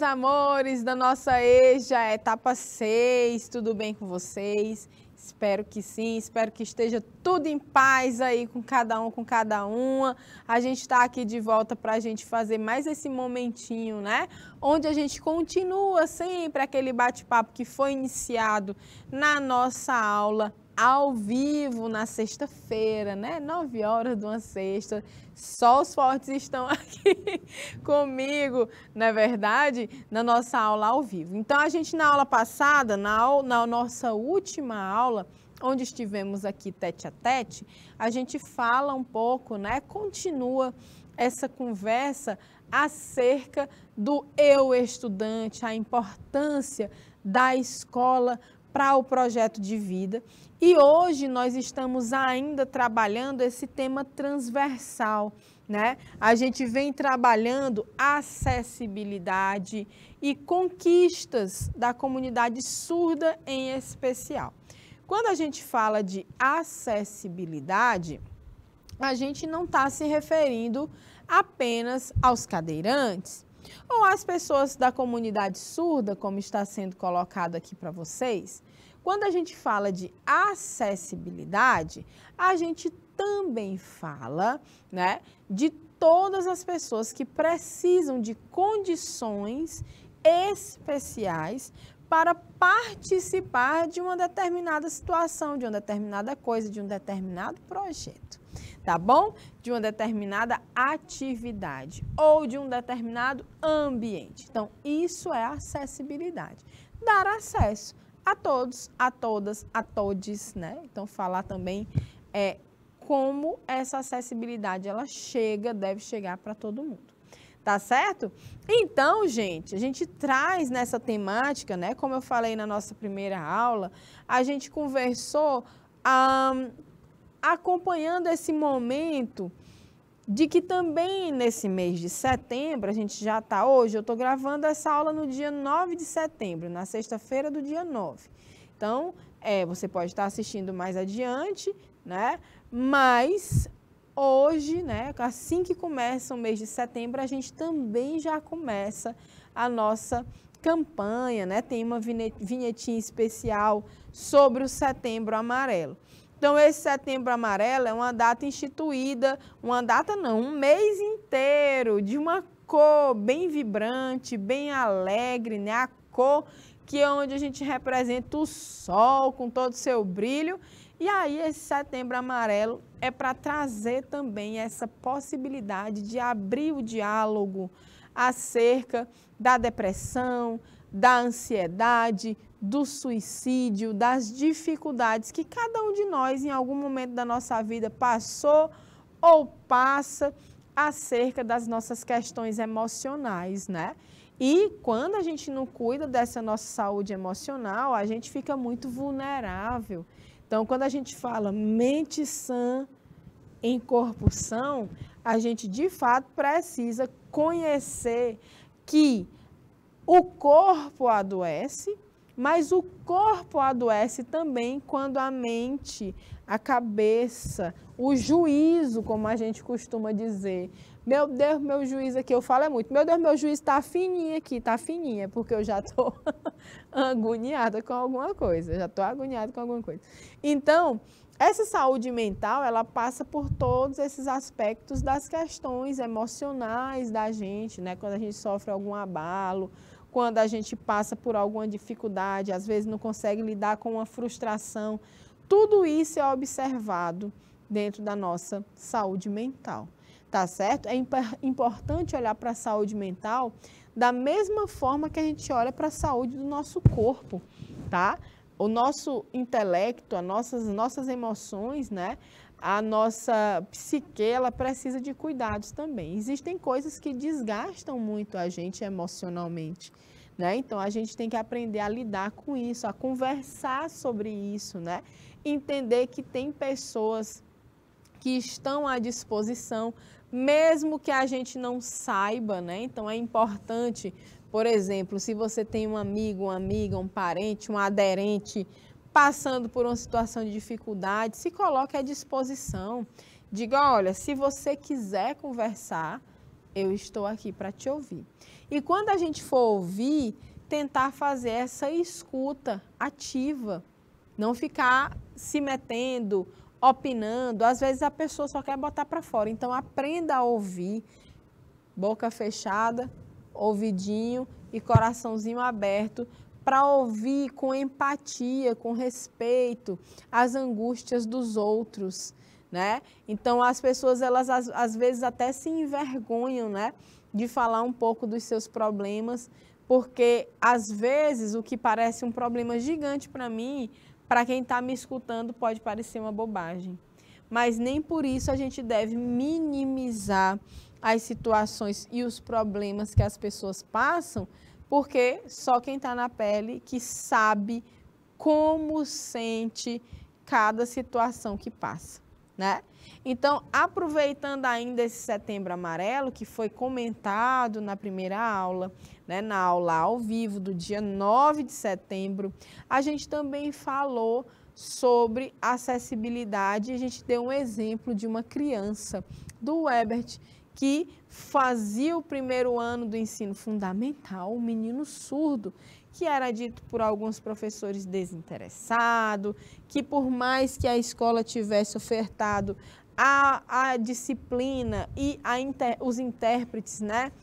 amores da nossa EJA, etapa 6, tudo bem com vocês? Espero que sim, espero que esteja tudo em paz aí com cada um, com cada uma. A gente está aqui de volta para a gente fazer mais esse momentinho, né? Onde a gente continua sempre aquele bate-papo que foi iniciado na nossa aula ao vivo na sexta-feira, né? 9 horas de uma sexta. Só os fortes estão aqui comigo, não é verdade? Na nossa aula ao vivo. Então, a gente na aula passada, na nossa última aula, onde estivemos aqui tete a tete, a gente fala um pouco, né? Continua essa conversa acerca do eu estudante, a importância da escola para o projeto de vida. E hoje nós estamos ainda trabalhando esse tema transversal, né? A gente vem trabalhando acessibilidade e conquistas da comunidade surda em especial. Quando a gente fala de acessibilidade, a gente não está se referindo apenas aos cadeirantes ou às pessoas da comunidade surda, como está sendo colocado aqui para vocês. Quando a gente fala de acessibilidade, a gente também fala, né, de todas as pessoas que precisam de condições especiais para participar de uma determinada situação, de uma determinada coisa, de um determinado projeto, tá bom? De uma determinada atividade ou de um determinado ambiente. Então, isso é acessibilidade. Dar acesso a todos, a todas, a todes, né? Então, falar também como essa acessibilidade ela deve chegar para todo mundo. Tá certo? Então, gente, a gente traz nessa temática, né? Como eu falei na nossa primeira aula, a gente conversou acompanhando esse momento de que também nesse mês de setembro, a gente já está hoje, eu estou gravando essa aula no dia 9 de setembro, na sexta-feira do dia 9. Então, você pode estar assistindo mais adiante, né? Mas hoje, né, assim que começa o mês de setembro, a gente também já começa a nossa campanha, né? Tem uma vinhetinha especial sobre o Setembro Amarelo. Então, esse Setembro Amarelo é uma data instituída, um mês inteiro de uma cor bem vibrante, bem alegre, né? A cor que é onde a gente representa o sol com todo o seu brilho. E aí, esse Setembro Amarelo é para trazer também essa possibilidade de abrir o diálogo acerca da depressão, da ansiedade, do suicídio, das dificuldades que cada um de nós, em algum momento da nossa vida, passou ou passa acerca das nossas questões emocionais, né? E quando a gente não cuida dessa nossa saúde emocional, a gente fica muito vulnerável. Então, quando a gente fala mente sã em corpo são, a gente de fato precisa conhecer que o corpo adoece, mas o corpo adoece também quando a mente, a cabeça, o juízo, como a gente costuma dizer. Meu Deus, meu juiz aqui, eu falo muito. Meu Deus, meu juiz está fininho aqui, está fininha, porque eu já estou agoniada com alguma coisa. Já estou agoniada com alguma coisa. Então, essa saúde mental, ela passa por todos esses aspectos das questões emocionais da gente, né? Quando a gente sofre algum abalo, quando a gente passa por alguma dificuldade, às vezes não consegue lidar com uma frustração. Tudo isso é observado dentro da nossa saúde mental, tá certo? É importante olhar para a saúde mental da mesma forma que a gente olha para a saúde do nosso corpo, tá? O nosso intelecto, as nossas emoções, né? A nossa psique, ela precisa de cuidados também. Existem coisas que desgastam muito a gente emocionalmente, né? Então, a gente tem que aprender a lidar com isso, a conversar sobre isso, né? Entender que tem pessoas que estão à disposição, mesmo que a gente não saiba, né? Então, é importante, por exemplo, se você tem um amigo, uma amiga, um parente, um aderente passando por uma situação de dificuldade, se coloque à disposição. Diga, olha, se você quiser conversar, eu estou aqui para te ouvir. E quando a gente for ouvir, tentar fazer essa escuta ativa, não ficar se metendo, opinando. Às vezes a pessoa só quer botar para fora. Então aprenda a ouvir, boca fechada, ouvidinho e coraçãozinho aberto, para ouvir com empatia, com respeito, as angústias dos outros, né? Então as pessoas, elas às vezes até se envergonham, né, de falar um pouco dos seus problemas, porque às vezes o que parece um problema gigante para mim, para quem está me escutando pode parecer uma bobagem. Mas nem por isso a gente deve minimizar as situações e os problemas que as pessoas passam, porque só quem está na pele que sabe como sente cada situação que passa, né? Então, aproveitando ainda esse Setembro Amarelo, que foi comentado na primeira aula, né, na aula ao vivo do dia 9 de setembro, a gente também falou sobre acessibilidade. A gente deu um exemplo de uma criança, do Ebert, que fazia o primeiro ano do ensino fundamental, um menino surdo, que era dito por alguns professores desinteressado, que por mais que a escola tivesse ofertado a disciplina e os intérpretes, né,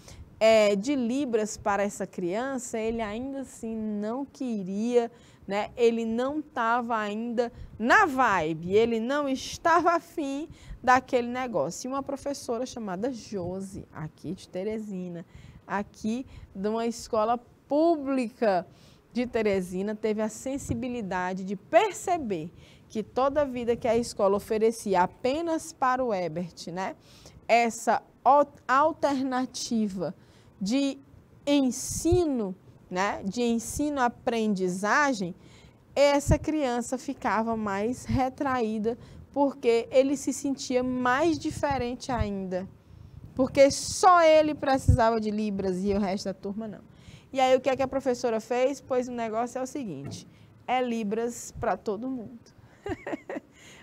de Libras para essa criança, ele ainda assim não queria, né, ele não estava ainda na vibe, ele não estava afim daquele negócio. E uma professora chamada Josi, aqui de Teresina, aqui de uma escola pública de Teresina, teve a sensibilidade de perceber que toda a vida que a escola oferecia apenas para o Ebert, né, essa alternativa de ensino, né, de ensino-aprendizagem, essa criança ficava mais retraída, porque ele se sentia mais diferente ainda, porque só ele precisava de Libras e o resto da turma não. E aí o que é que a professora fez? Pois o negócio é o seguinte, é Libras para todo mundo.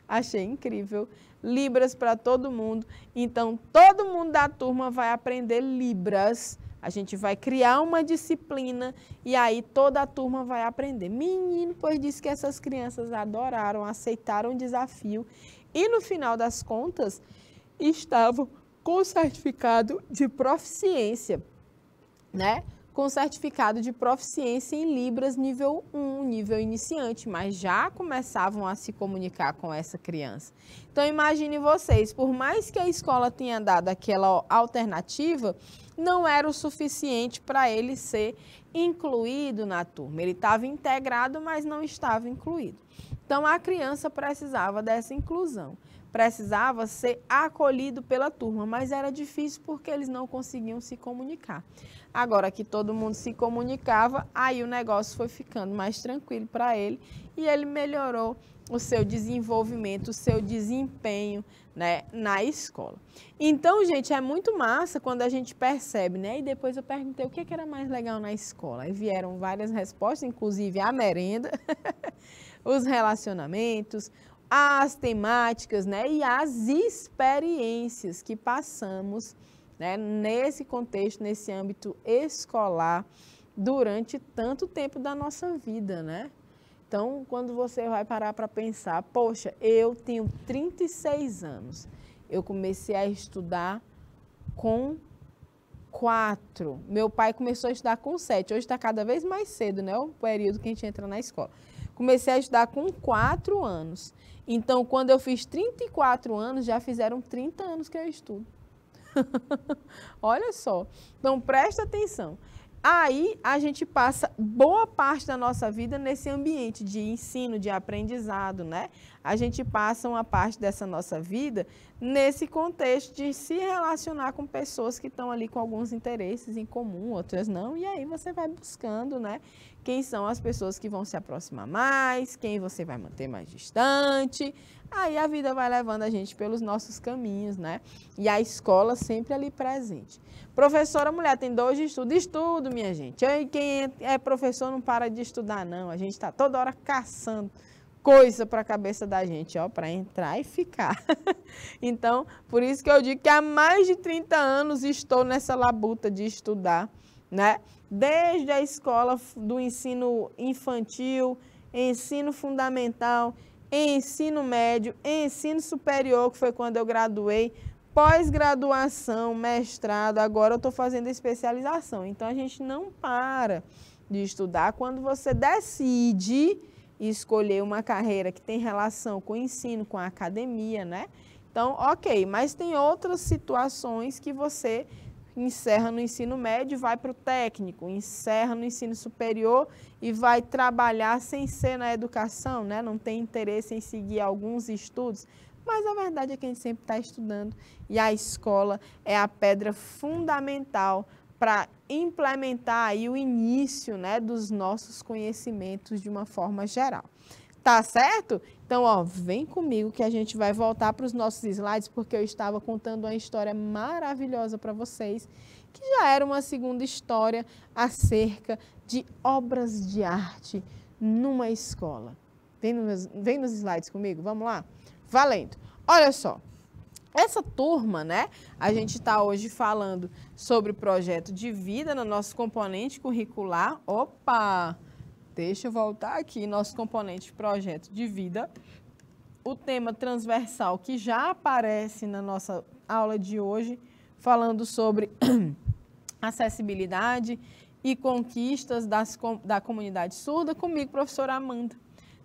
Achei incrível, Libras para todo mundo, então todo mundo da turma vai aprender Libras, a gente vai criar uma disciplina e aí toda a turma vai aprender. Menino, pois disse que essas crianças adoraram, aceitaram o desafio e no final das contas estavam com certificado de proficiência, né? Com certificado de proficiência em Libras nível 1, nível iniciante, mas já começavam a se comunicar com essa criança. Então, imagine vocês, por mais que a escola tenha dado aquela alternativa, não era o suficiente para ele ser incluído na turma. Ele estava integrado, mas não estava incluído. Então, a criança precisava dessa inclusão, precisava ser acolhido pela turma, mas era difícil porque eles não conseguiam se comunicar. Agora que todo mundo se comunicava, aí o negócio foi ficando mais tranquilo para ele e ele melhorou o seu desenvolvimento, o seu desempenho, né, na escola. Então, gente, é muito massa quando a gente percebe, né? E depois eu perguntei o que era mais legal na escola. E vieram várias respostas, inclusive a merenda, os relacionamentos, as temáticas, né, e as experiências que passamos, né, nesse contexto, nesse âmbito escolar, durante tanto tempo da nossa vida, né? Então, quando você vai parar para pensar, poxa, eu tenho 36 anos, eu comecei a estudar com 4, meu pai começou a estudar com 7, hoje está cada vez mais cedo, né, o período que a gente entra na escola. Comecei a estudar com 4 anos, então, quando eu fiz 34 anos, já fizeram 30 anos que eu estudo. Olha só, então presta atenção. Aí a gente passa boa parte da nossa vida nesse ambiente de ensino, de aprendizado, né? A gente passa uma parte dessa nossa vida nesse contexto de se relacionar com pessoas que estão ali com alguns interesses em comum, outras não, e aí você vai buscando, né? Quem são as pessoas que vão se aproximar mais, quem você vai manter mais distante. Aí a vida vai levando a gente pelos nossos caminhos, né? E a escola sempre ali presente. Professora mulher, tem 2 de estudo. Estudo, minha gente. Quem é professor não para de estudar, não. A gente está toda hora caçando coisa para a cabeça da gente, ó, para entrar e ficar. Então, por isso que eu digo que há mais de 30 anos estou nessa labuta de estudar, né? Desde a escola do ensino infantil, ensino fundamental, ensino médio, ensino superior, que foi quando eu graduei, pós-graduação, mestrado, agora eu estou fazendo especialização. Então, a gente não para de estudar. Quando você decide escolher uma carreira que tem relação com o ensino, com a academia, né? Então, ok, mas tem outras situações que você encerra no ensino médio e vai para o técnico, encerra no ensino superior e vai trabalhar sem ser na educação, né? Não tem interesse em seguir alguns estudos, mas a verdade é que a gente sempre está estudando e a escola é a pedra fundamental para implementar aí o início, né, dos nossos conhecimentos de uma forma geral. Tá certo? Então, ó, vem comigo que a gente vai voltar para os nossos slides, porque eu estava contando uma história maravilhosa para vocês, que já era uma segunda história acerca de obras de arte numa escola. Vem nos slides comigo, vamos lá? Valendo. Olha só. Essa turma, né, a gente está hoje falando sobre o projeto de vida no nosso componente curricular. Opa! Deixa eu voltar aqui, nosso componente projeto de vida. O tema transversal que já aparece na nossa aula de hoje, falando sobre acessibilidade e conquistas da comunidade surda, comigo, professora Amanda,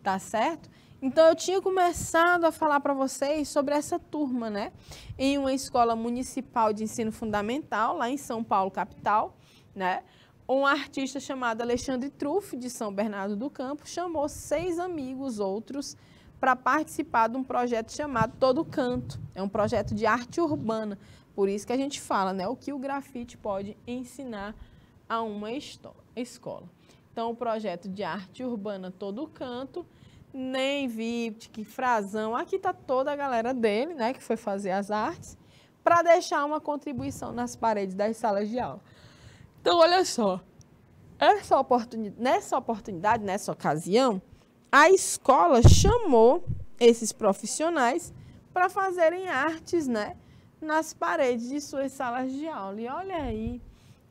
tá certo? Então, eu tinha começado a falar para vocês sobre essa turma, né? Em uma escola municipal de ensino fundamental, lá em São Paulo, capital, né? Um artista chamado Alexandre Truff, de São Bernardo do Campo, chamou 6 amigos outros para participar de um projeto chamado Todo Canto. É um projeto de arte urbana. Por isso que a gente fala, né? O que o grafite pode ensinar a uma escola. Então, o projeto de arte urbana Todo Canto, Nem Viptic, Frazão, aqui está toda a galera dele, né, que foi fazer as artes, para deixar uma contribuição nas paredes das salas de aula. Então, olha só, nessa oportunidade, nessa ocasião, a escola chamou esses profissionais para fazerem artes, né, nas paredes de suas salas de aula. E olha aí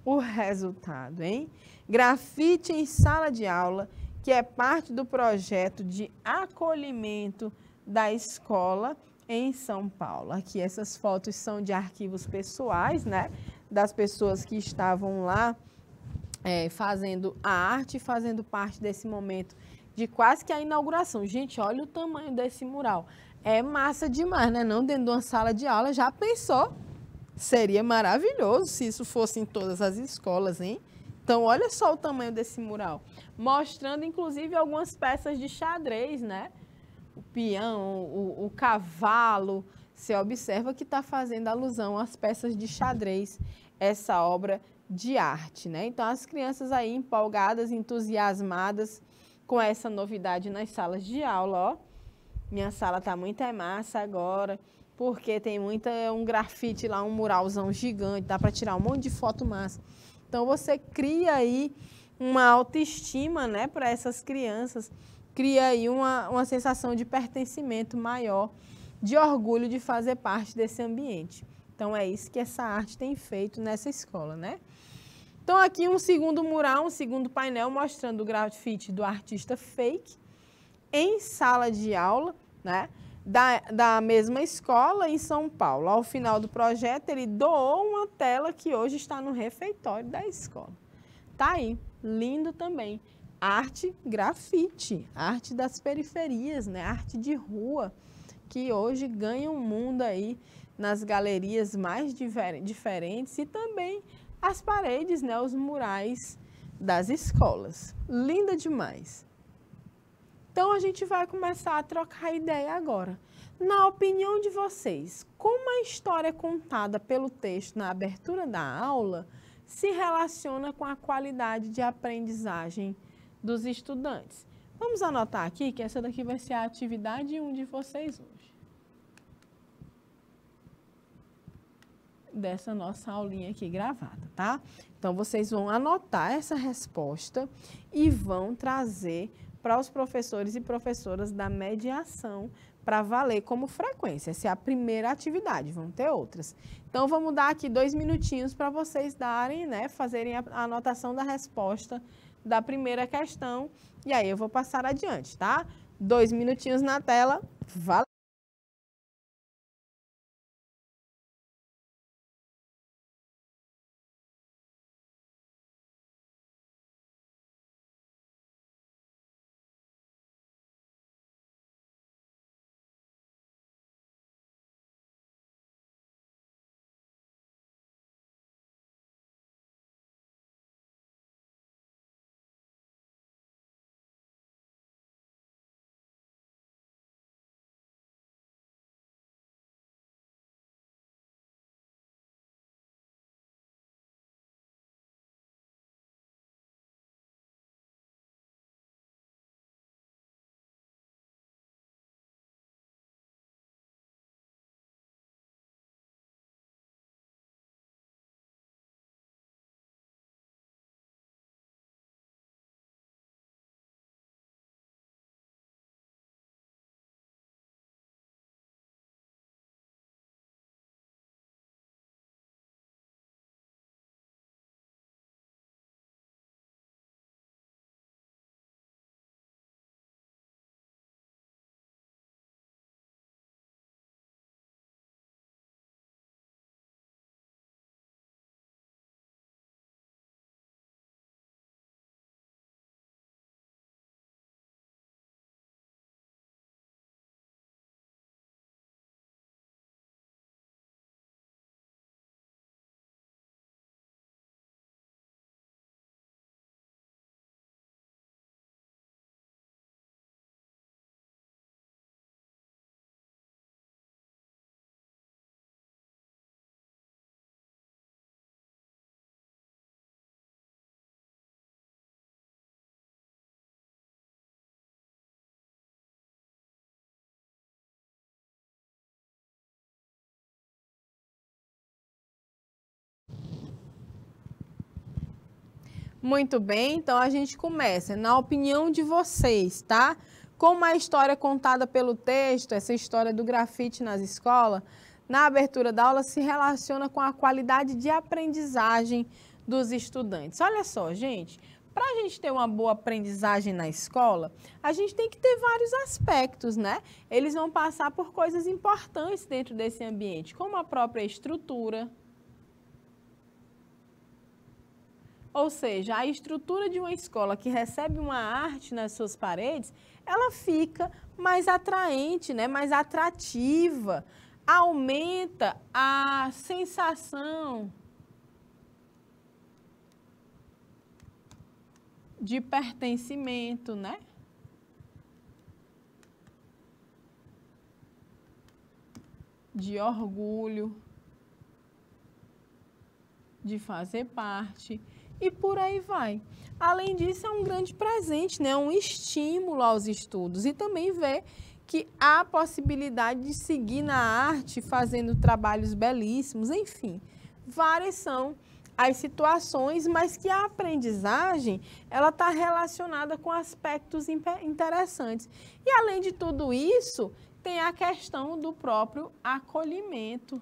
o resultado, hein? Grafite em sala de aula, que é parte do projeto de acolhimento da escola em São Paulo. Aqui essas fotos são de arquivos pessoais, né, das pessoas que estavam lá fazendo a arte, fazendo parte desse momento de quase que a inauguração. Gente, olha o tamanho desse mural. É massa demais, né? Não dentro de uma sala de aula, já pensou? Seria maravilhoso se isso fosse em todas as escolas, hein? Então, olha só o tamanho desse mural, mostrando, inclusive, algumas peças de xadrez, né? O peão, o cavalo, você observa que está fazendo alusão às peças de xadrez, essa obra de arte, né? Então, as crianças aí empolgadas, entusiasmadas com essa novidade nas salas de aula, ó. Minha sala está muito massa agora, porque tem um grafite lá, um muralzão gigante, dá para tirar um monte de foto massa. Então, você cria aí uma autoestima, né, para essas crianças, cria aí uma sensação de pertencimento maior, de orgulho de fazer parte desse ambiente. Então, é isso que essa arte tem feito nessa escola, né? Então, aqui um segundo mural, um segundo painel mostrando o grafite do artista Fake em sala de aula, né, da mesma escola em São Paulo. Ao final do projeto, ele doou uma tela que hoje está no refeitório da escola. Tá aí, lindo também. Arte grafite, arte das periferias, né? Arte de rua, que hoje ganha um mundo aí nas galerias mais diferentes e também as paredes, né? Os murais das escolas. Linda demais. Então, a gente vai começar a trocar ideia agora. Na opinião de vocês, como a história contada pelo texto na abertura da aula se relaciona com a qualidade de aprendizagem dos estudantes? Vamos anotar aqui que essa daqui vai ser a atividade 1 de vocês hoje. Dessa nossa aulinha aqui gravada, tá? Então, vocês vão anotar essa resposta e vão trazer para os professores e professoras da mediação para valer como frequência. Essa é a primeira atividade, vão ter outras. Então, vamos dar aqui 2 minutinhos para vocês darem, né, fazerem a anotação da resposta da primeira questão. E aí eu vou passar adiante, tá? 2 minutinhos na tela, valeu! Muito bem, então a gente começa. Na opinião de vocês, tá? Como a história contada pelo texto, essa história do grafite nas escolas, na abertura da aula se relaciona com a qualidade de aprendizagem dos estudantes. Olha só, gente, para a gente ter uma boa aprendizagem na escola, a gente tem que ter vários aspectos, né? Eles vão passar por coisas importantes dentro desse ambiente, como a própria estrutura. Ou seja, a estrutura de uma escola que recebe uma arte nas suas paredes, ela fica mais atraente, né? Mais atrativa, aumenta a sensação de pertencimento, né? De orgulho, de fazer parte. E por aí vai. Além disso, é um grande presente, né? Um estímulo aos estudos e também ver que há possibilidade de seguir na arte, fazendo trabalhos belíssimos, enfim. Várias são as situações, mas que a aprendizagem, ela está relacionada com aspectos interessantes. E além de tudo isso, tem a questão do próprio acolhimento.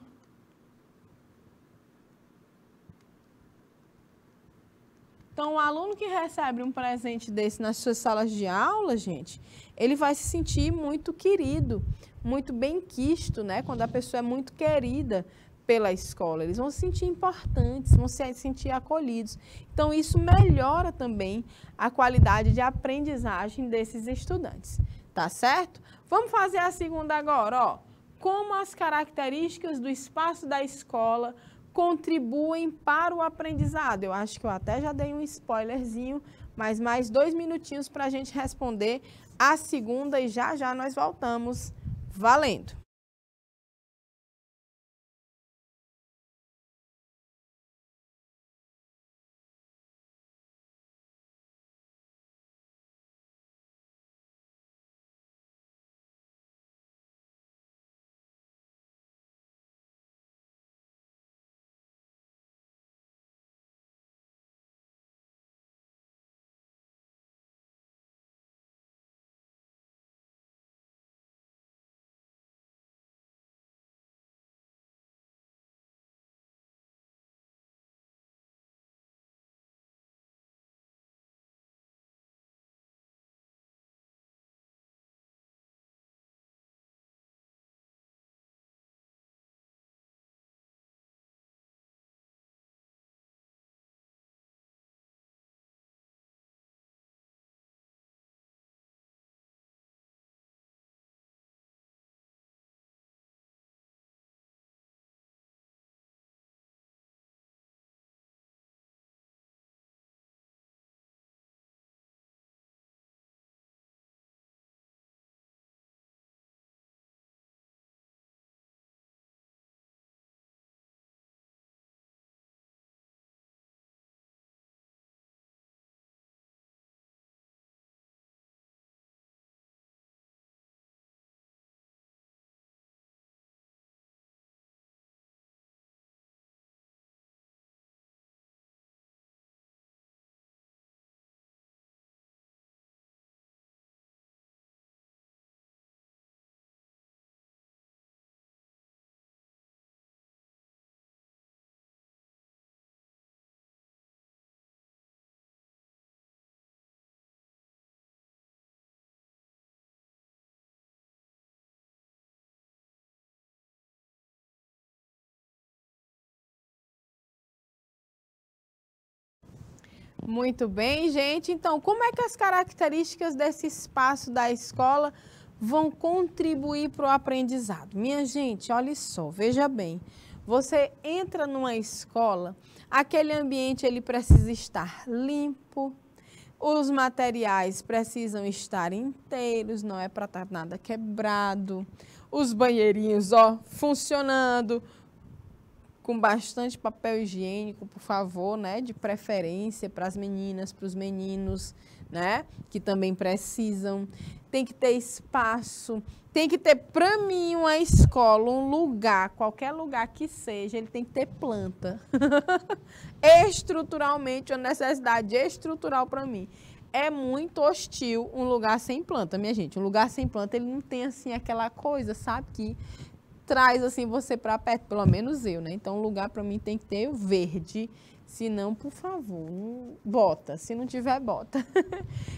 Então, o aluno que recebe um presente desse nas suas salas de aula, gente, ele vai se sentir muito querido, muito bem-quisto, né? Quando a pessoa é muito querida pela escola, eles vão se sentir importantes, vão se sentir acolhidos. Então, isso melhora também a qualidade de aprendizagem desses estudantes, tá certo? Vamos fazer a segunda agora, ó. Como as características do espaço da escola contribuem para o aprendizado. Eu acho que eu até já dei um spoilerzinho, mas mais 2 minutinhos para a gente responder a segunda e já já nós voltamos. Valendo! Muito bem, gente. Então, como é que as características desse espaço da escola vão contribuir para o aprendizado? Minha gente, olha só, veja bem. Você entra numa escola, aquele ambiente ele precisa estar limpo, os materiais precisam estar inteiros, não é para estar nada quebrado, os banheirinhos, ó, funcionando, com bastante papel higiênico, por favor, né? De preferência para as meninas, para os meninos, né? Que também precisam. Tem que ter espaço, tem que ter, para mim, uma escola, um lugar, qualquer lugar que seja, ele tem que ter planta. Estruturalmente, uma necessidade estrutural para mim. É muito hostil um lugar sem planta, minha gente. Um lugar sem planta, ele não tem, assim, aquela coisa, sabe, que traz assim você para perto, pelo menos eu, né? Então, o lugar para mim tem que ter verde. Se não, por favor, bota. Se não tiver, bota.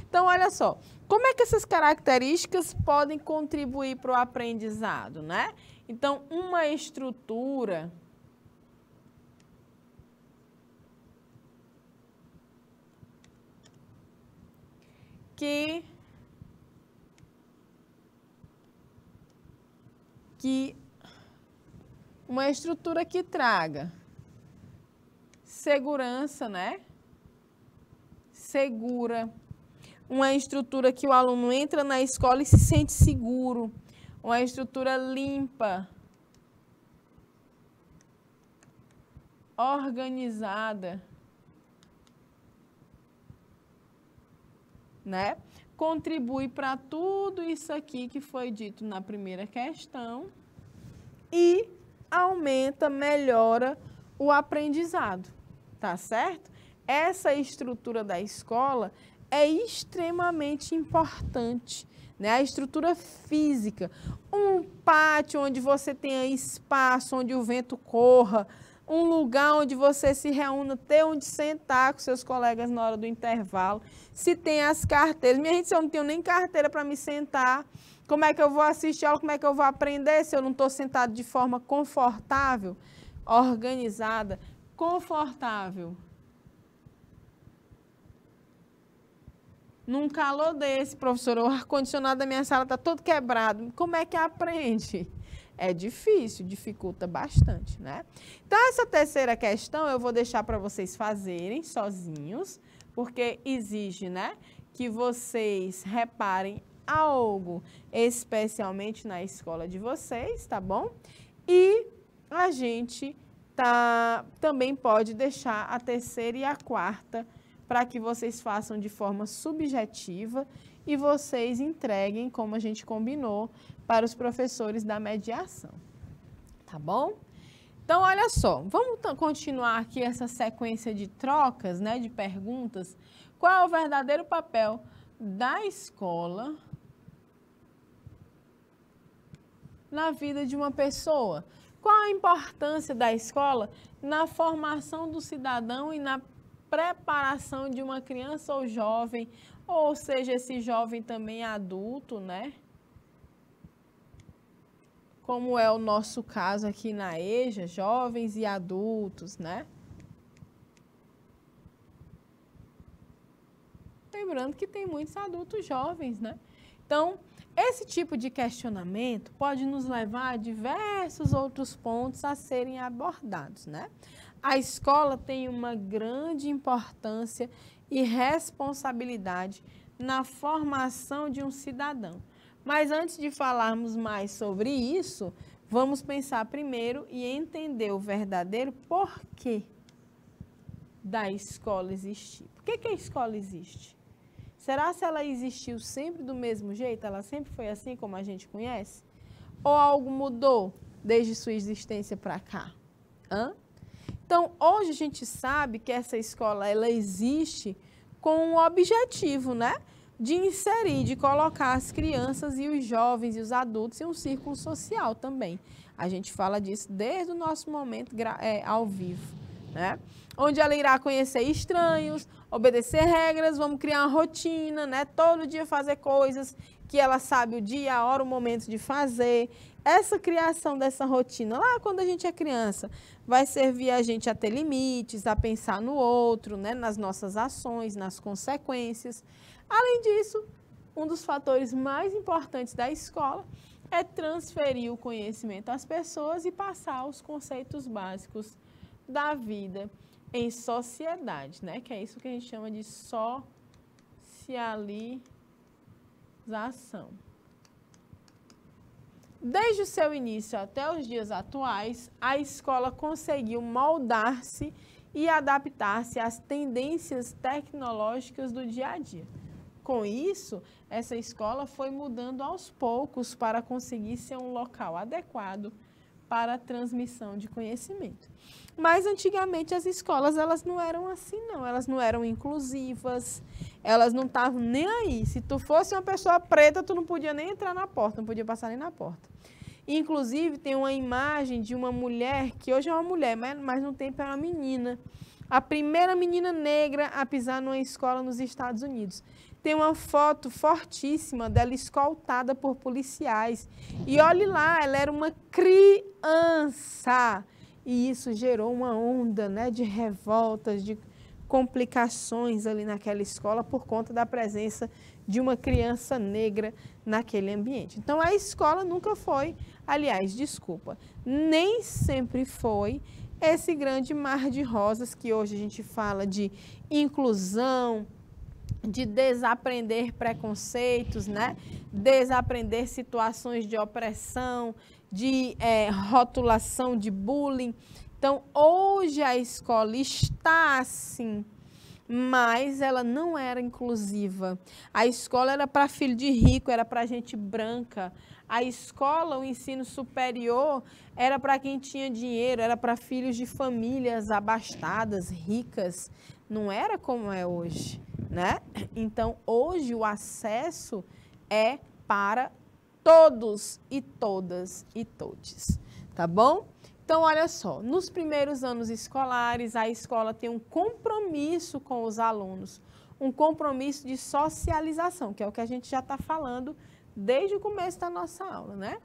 Então, olha só. Como é que essas características podem contribuir para o aprendizado, né? Então, uma estrutura que uma estrutura que traga segurança, né? Segura. Uma estrutura que o aluno entra na escola e se sente seguro. Uma estrutura limpa. Organizada. Né? Contribui para tudo isso aqui que foi dito na primeira questão e aumenta, melhora o aprendizado, tá certo? Essa estrutura da escola é extremamente importante, né? A estrutura física, um pátio onde você tenha espaço, onde o vento corra, um lugar onde você se reúna, ter onde sentar com seus colegas na hora do intervalo, se tem as carteiras. Minha gente, se eu não tenho nem carteira para me sentar, como é que eu vou assistir aula, como é que eu vou aprender se eu não estou sentado de forma confortável, organizada, confortável? Num calor desse, professor, o ar-condicionado da minha sala está todo quebrado, como é que aprende? É difícil, dificulta bastante, né? Então, essa terceira questão eu vou deixar para vocês fazerem sozinhos, porque exige, né, que vocês reparem algo especialmente na escola de vocês, tá bom? E a gente também pode deixar a terceira e a quarta para que vocês façam de forma subjetiva e vocês entreguem, como a gente combinou, para os professores da mediação, tá bom? Então, olha só, vamos continuar aqui essa sequência de trocas, né, de perguntas. Qual é o verdadeiro papel da escola na vida de uma pessoa? Qual a importância da escola na formação do cidadão e na preparação de uma criança ou jovem, ou seja, esse jovem também adulto, né? Como é o nosso caso aqui na EJA, jovens e adultos, né? Lembrando que tem muitos adultos jovens, né? Então, esse tipo de questionamento pode nos levar a diversos outros pontos a serem abordados, né? A escola tem uma grande importância e responsabilidade na formação de um cidadão. Mas antes de falarmos mais sobre isso, vamos pensar primeiro e entender o verdadeiro porquê da escola existir. Por que a escola existe? Será que ela existiu sempre do mesmo jeito? Ela sempre foi assim como a gente conhece? Ou algo mudou desde sua existência para cá? Então, hoje a gente sabe que essa escola ela existe com um objetivo, né? De inserir, de colocar as crianças e os jovens e os adultos em um círculo social também. A gente fala disso desde o nosso momento ao vivo, né? Onde ela irá conhecer estranhos, obedecer regras, vamos criar uma rotina, né? Todo dia fazer coisas que ela sabe o dia, a hora, o momento de fazer. Essa criação dessa rotina, lá quando a gente é criança, vai servir a gente a ter limites, a pensar no outro, né? Nas nossas ações, nas consequências. Além disso, um dos fatores mais importantes da escola é transferir o conhecimento às pessoas e passar os conceitos básicos da vida em sociedade, né? Que é isso que a gente chama de socialização. Desde o seu início até os dias atuais, a escola conseguiu moldar-se e adaptar-se às tendências tecnológicas do dia a dia. Com isso, essa escola foi mudando aos poucos para conseguir ser um local adequado para a transmissão de conhecimento. Mas antigamente as escolas elas não eram assim não, elas não eram inclusivas, elas não estavam nem aí. Se tu fosse uma pessoa preta, tu não podia nem entrar na porta, não podia passar nem na porta. Inclusive tem uma imagem de uma mulher, que hoje é uma mulher, mas no tempo era uma menina. A primeira menina negra a pisar numa escola nos Estados Unidos. Tem uma foto fortíssima dela escoltada por policiais. E olhe lá, ela era uma criança. E isso gerou uma onda, né, de revoltas, de complicações ali naquela escola por conta da presença de uma criança negra naquele ambiente. Então, a escola nunca foi, aliás, desculpa, nem sempre foi esse grande mar de rosas que hoje a gente fala de inclusão, de desaprender preconceitos, né? Desaprender situações de opressão, de rotulação, de bullying. Então, hoje a escola está assim, mas ela não era inclusiva. A escola era para filho de rico, era para gente branca. A escola, o ensino superior, era para quem tinha dinheiro, era para filhos de famílias abastadas, ricas. Não era como é hoje, né? Então, hoje o acesso é para todos e todas e todes, tá bom? Então, olha só, nos primeiros anos escolares, a escola tem um compromisso com os alunos, um compromisso de socialização, que é o que a gente já está falando desde o começo da nossa aula, né?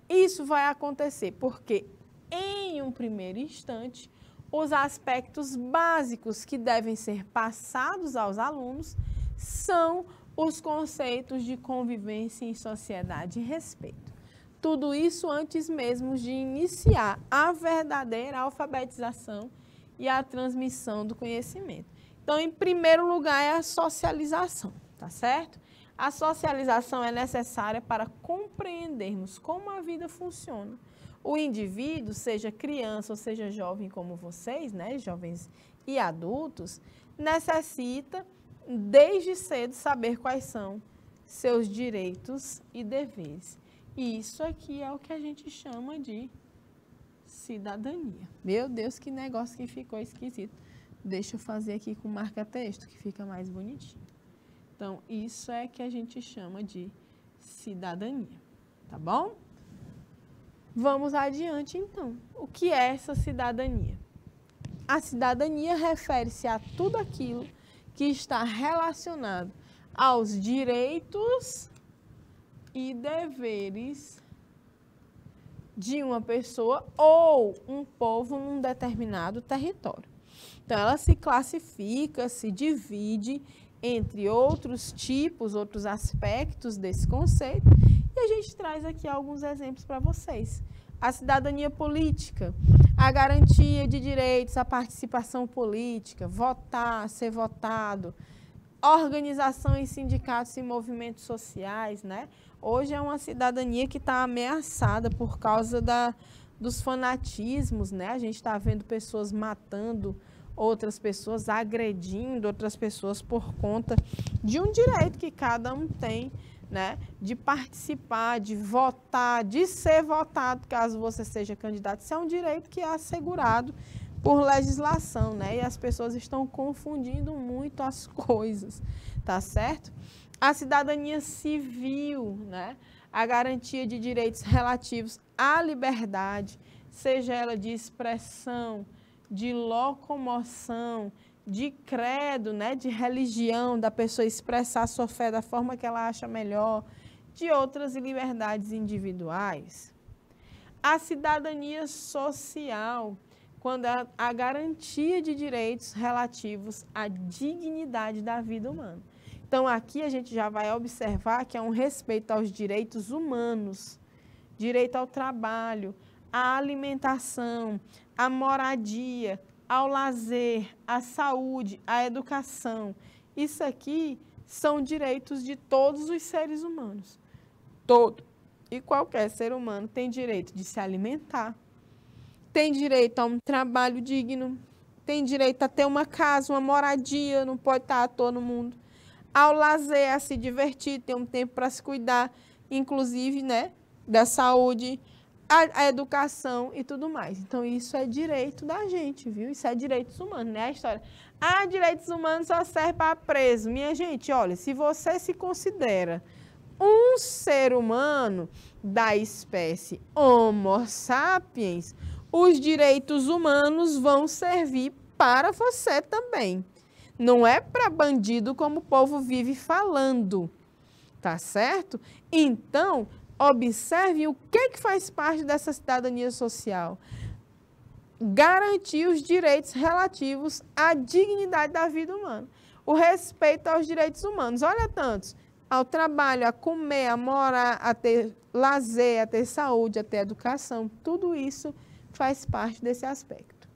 Isso vai acontecer porque, em um primeiro instante, os aspectos básicos que devem ser passados aos alunos são os conceitos de convivência em sociedade e respeito. Tudo isso antes mesmo de iniciar a verdadeira alfabetização e a transmissão do conhecimento. Então, em primeiro lugar, é a socialização, tá certo? A socialização é necessária para compreendermos como a vida funciona. O indivíduo, seja criança ou seja jovem como vocês, né, jovens e adultos, necessita, desde cedo, saber quais são seus direitos e deveres. E isso aqui é o que a gente chama de cidadania. Meu Deus, que negócio que ficou esquisito. Deixa eu fazer aqui com marca-texto, que fica mais bonitinho. Então, isso é que a gente chama de cidadania, tá bom? Vamos adiante, então. O que é essa cidadania? A cidadania refere-se a tudo aquilo que está relacionado aos direitos e deveres de uma pessoa ou um povo num determinado território. Então, ela se classifica, se divide entre outros tipos, outros aspectos desse conceito, e a gente traz aqui alguns exemplos para vocês. A cidadania política, a garantia de direitos, a participação política, votar, ser votado, organização em sindicatos e movimentos sociais, né? Hoje é uma cidadania que está ameaçada por causa dos fanatismos, né? A gente está vendo pessoas matando outras pessoas, agredindo outras pessoas por conta de um direito que cada um tem, né? De participar, de votar, de ser votado, caso você seja candidato. Isso é um direito que é assegurado por legislação, né? E as pessoas estão confundindo muito as coisas, tá certo? A cidadania civil, né? A garantia de direitos relativos à liberdade, seja ela de expressão, de locomoção, de credo, né, de religião, da pessoa expressar sua fé da forma que ela acha melhor, de outras liberdades individuais. A cidadania social, quando a garantia de direitos relativos à dignidade da vida humana. Então, aqui a gente já vai observar que é um respeito aos direitos humanos, direito ao trabalho, à alimentação, à moradia, ao lazer, à saúde, à educação. Isso aqui são direitos de todos os seres humanos. Todo e qualquer ser humano tem direito de se alimentar, tem direito a um trabalho digno, tem direito a ter uma casa, uma moradia, não pode estar à toa no mundo. Ao lazer, a se divertir, ter um tempo para se cuidar, inclusive, né, da saúde, a educação e tudo mais. Então, isso é direito da gente, viu? Isso é direitos humanos, né? A história. Ah, direitos humanos só serve para preso. Minha gente, olha, se você se considera um ser humano da espécie Homo sapiens, os direitos humanos vão servir para você também. Não é para bandido como o povo vive falando, tá certo? Então, observe o que faz parte dessa cidadania social. Garantir os direitos relativos à dignidade da vida humana. O respeito aos direitos humanos. Olha tantos. Ao trabalho, a comer, a morar, a ter lazer, a ter saúde, a ter educação. Tudo isso faz parte desse aspecto.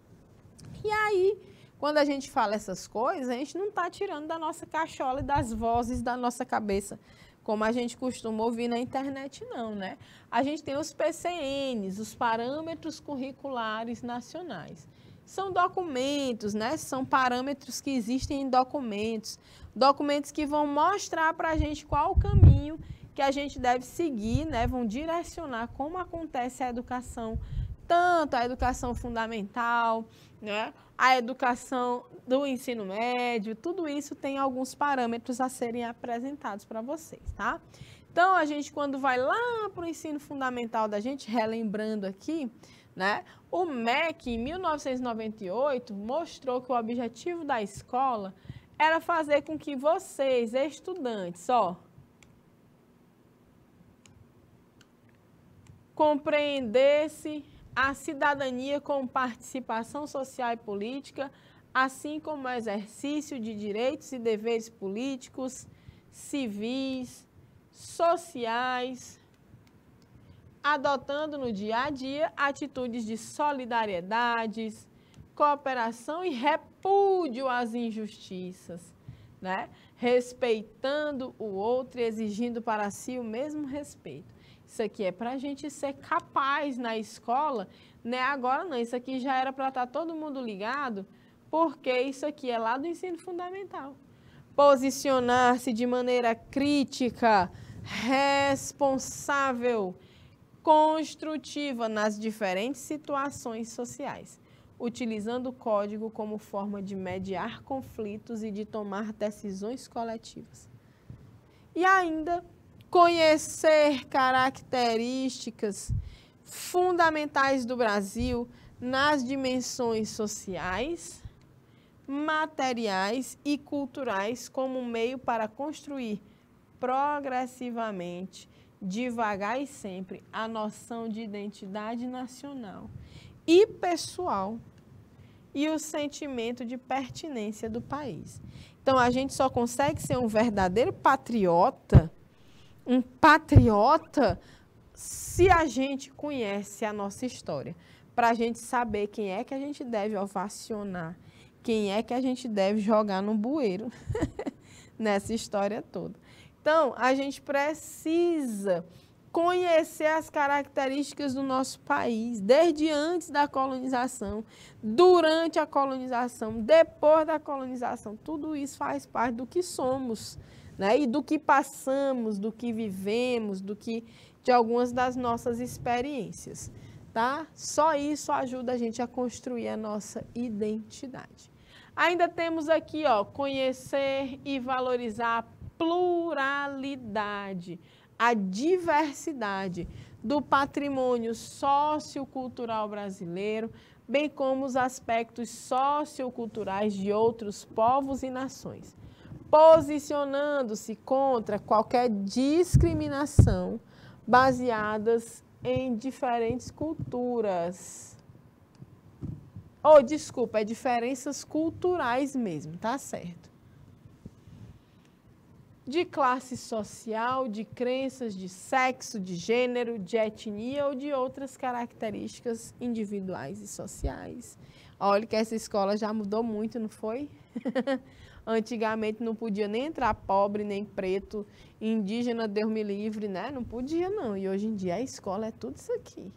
E aí, quando a gente fala essas coisas, a gente não está tirando da nossa cachola e das vozes da nossa cabeça, como a gente costuma ouvir na internet, não, né? A gente tem os PCNs, os Parâmetros Curriculares Nacionais. São documentos, né? São parâmetros que existem em documentos, documentos que vão mostrar para a gente qual o caminho que a gente deve seguir, né? Vão direcionar como acontece a educação, tanto a educação fundamental, né? A educação do ensino médio, tudo isso tem alguns parâmetros a serem apresentados para vocês, tá? Então, a gente, quando vai lá para o ensino fundamental da gente, relembrando aqui, né? O MEC, em 1998, mostrou que o objetivo da escola era fazer com que vocês, estudantes, compreendessem a cidadania com participação social e política, assim como o exercício de direitos e deveres políticos, civis, sociais, adotando no dia a dia atitudes de solidariedade, cooperação e repúdio às injustiças, né? Respeitando o outro e exigindo para si o mesmo respeito. Isso aqui é para a gente ser capaz na escola, né? Agora não, isso aqui já era para estar todo mundo ligado, porque isso aqui é lá do ensino fundamental. Posicionar-se de maneira crítica, responsável, construtiva nas diferentes situações sociais, utilizando o código como forma de mediar conflitos e de tomar decisões coletivas. E ainda, conhecer características fundamentais do Brasil nas dimensões sociais, materiais e culturais como meio para construir progressivamente, devagar e sempre, a noção de identidade nacional e pessoal e o sentimento de pertinência do país. Então, a gente só consegue ser um verdadeiro patriota, se a gente conhece a nossa história, para a gente saber quem é que a gente deve ovacionar, quem é que a gente deve jogar no bueiro nessa história toda. Então, a gente precisa conhecer as características do nosso país, desde antes da colonização, durante a colonização, depois da colonização. Tudo isso faz parte do que somos, né? E do que passamos, do que vivemos, de algumas das nossas experiências, tá? Só isso ajuda a gente a construir a nossa identidade. Ainda temos aqui, conhecer e valorizar a pluralidade, a diversidade do patrimônio sociocultural brasileiro, bem como os aspectos socioculturais de outros povos e nações, posicionando-se contra qualquer discriminação baseadas em diferentes culturas. Oh, desculpa, é diferenças culturais mesmo, tá certo? De classe social, de crenças, de sexo, de gênero, de etnia ou de outras características individuais e sociais. Olha que essa escola já mudou muito, não foi? Antigamente não podia nem entrar pobre, nem preto, indígena, Deus me livre, né? Não podia não. E hoje em dia a escola é tudo isso aqui.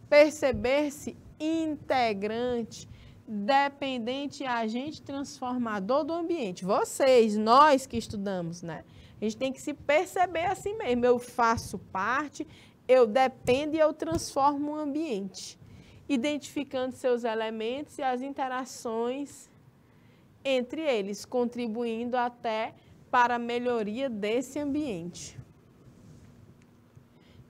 Perceber-se integrante, dependente e agente transformador do ambiente. Vocês, nós que estudamos, né? A gente tem que se perceber assim mesmo. Eu faço parte, eu dependo e eu transformo o ambiente. Identificando seus elementos e as interações entre eles, contribuindo até para a melhoria desse ambiente.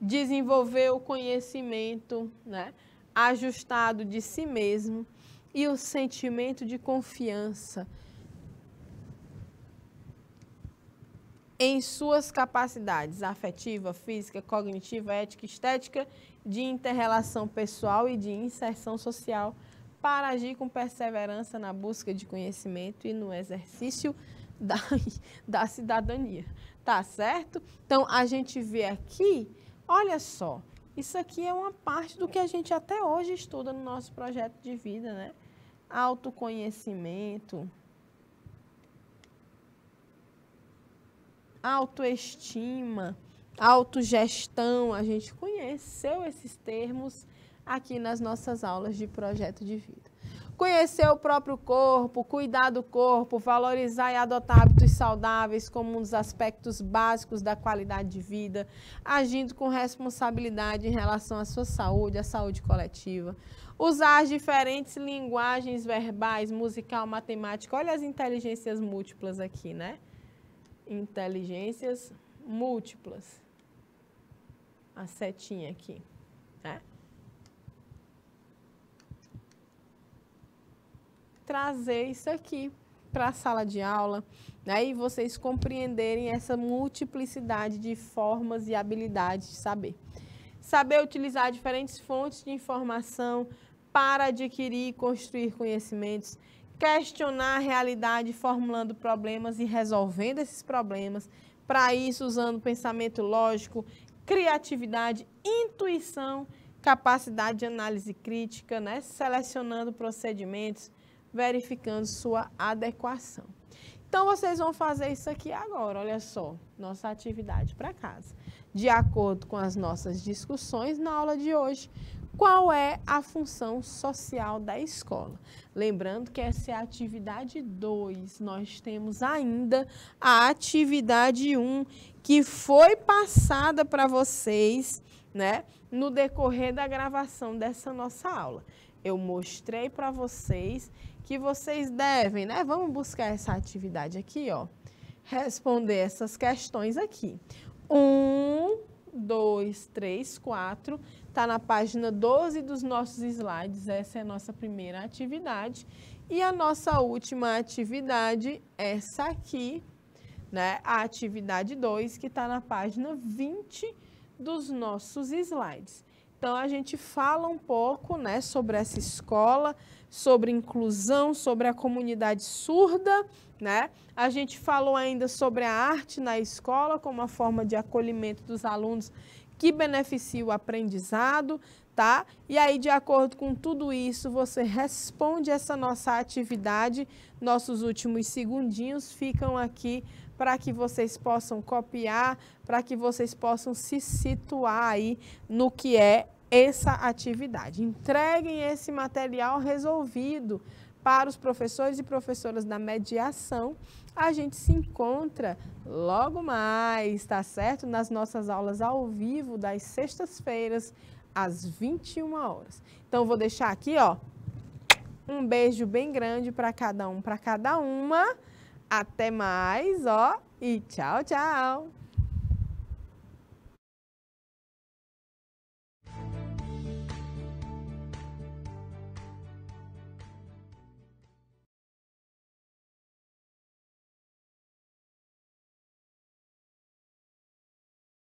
Desenvolver o conhecimento, né, ajustado de si mesmo e o sentimento de confiança em suas capacidades afetiva, física, cognitiva, ética, estética, de inter-relação pessoal e de inserção social, para agir com perseverança na busca de conhecimento e no exercício da cidadania. Tá certo? Então, a gente vê aqui, olha só, isso aqui é uma parte do que a gente até hoje estuda no nosso projeto de vida, né? Autoconhecimento, autoestima, autogestão, a gente conheceu esses termos aqui nas nossas aulas de projeto de vida. Conhecer o próprio corpo, cuidar do corpo, valorizar e adotar hábitos saudáveis como um dos aspectos básicos da qualidade de vida, agindo com responsabilidade em relação à sua saúde, à saúde coletiva. Usar as diferentes linguagens verbais, musical, matemática. Olha as inteligências múltiplas aqui, né? Inteligências múltiplas. A setinha aqui, né? Trazer isso aqui para a sala de aula, né? E vocês compreenderem essa multiplicidade de formas e habilidades de saber. Saber utilizar diferentes fontes de informação para adquirir e construir conhecimentos, questionar a realidade, formulando problemas e resolvendo esses problemas. Para isso, usando pensamento lógico, criatividade, intuição, capacidade de análise crítica, né? Selecionando procedimentos, verificando sua adequação. Então, vocês vão fazer isso aqui agora, olha só, nossa atividade para casa. De acordo com as nossas discussões na aula de hoje, qual é a função social da escola? Lembrando que essa é a atividade 2, nós temos ainda a atividade 1, que foi passada para vocês, né, no decorrer da gravação dessa nossa aula. Eu mostrei para vocês que vocês devem, né? Vamos buscar essa atividade aqui, ó. Responder essas questões aqui. 1, 2, 3, 4. Está na página 12 dos nossos slides. Essa é a nossa primeira atividade. E a nossa última atividade, essa aqui, né? A atividade 2, que está na página 20 dos nossos slides. Então, a gente fala um pouco, né, sobre essa escola, sobre inclusão, sobre a comunidade surda, né? A gente falou ainda sobre a arte na escola como uma forma de acolhimento dos alunos que beneficia o aprendizado, tá? E aí, de acordo com tudo isso, você responde essa nossa atividade. Nossos últimos segundinhos ficam aqui para que vocês possam copiar, para que vocês possam se situar aí no que é essa atividade. Entreguem esse material resolvido para os professores e professoras da mediação. A gente se encontra logo mais, tá certo? Nas nossas aulas ao vivo das sextas-feiras, às 21 horas. Então, vou deixar aqui, ó, um beijo bem grande para cada um, para cada uma. Até mais, ó, e tchau, tchau!